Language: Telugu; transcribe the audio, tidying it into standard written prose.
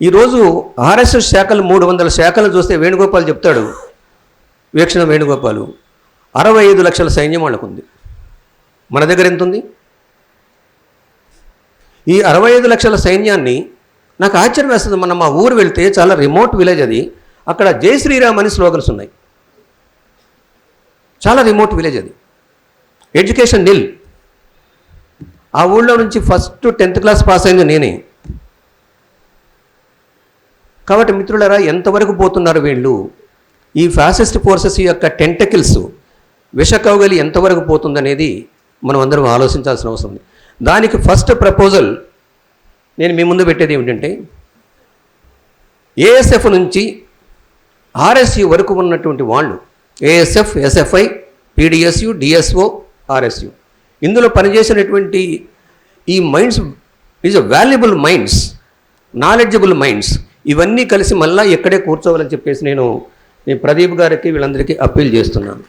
ఈరోజు ఆర్ఎస్ఎస్ శాఖలు 300 శాఖలు చూస్తే వేణుగోపాల్ చెప్తాడు, వీక్షణ వేణుగోపాలు 65 లక్షల సైన్యం వాళ్ళకు ఉంది. మన దగ్గర ఎంత ఉంది? ఈ 65 లక్షల సైన్యాన్ని నాకు ఆశ్చర్యం వేస్తుంది. మనం మా ఊరు వెళ్తే చాలా రిమోట్ విలేజ్ అది, అక్కడ జై శ్రీరామ్ అని స్లోగన్స్ ఉన్నాయి. చాలా రిమోట్ విలేజ్ అది, ఎడ్యుకేషన్ నిల్. ఆ ఊళ్ళో నుంచి ఫస్ట్ 10th క్లాస్ పాస్ అయింది నేనే. కాబట్టి మిత్రులారా, ఎంతవరకు పోతున్నారు వీళ్ళు? ఈ ఫ్యాసిస్ట్ ఫోర్సెస్ యొక్క టెంటకిల్స్ విషకౌగలి ఎంతవరకు పోతుందనేది మనం అందరం ఆలోచించాల్సిన అవసరం ఉంది. దానికి ఫస్ట్ ప్రపోజల్ నేను మీ ముందు పెట్టేది ఏమిటంటే, ఏఎస్ఎఫ్ నుంచి ఆర్ఎస్యు వరకు ఉన్నటువంటి వాళ్ళు, ASF, SFI, PDSU, DSO, RSU, ఇందులో పనిచేసినటువంటి ఈ minds is valuable minds, knowledgeable minds, ఇవన్నీ కలిసి మళ్ళీ ఎక్కడే కూర్చోవాలని చెప్పేసి నేను ప్రదీప్ గారికి వీళ్ళందరికీ అప్పీల్ చేస్తున్నాను.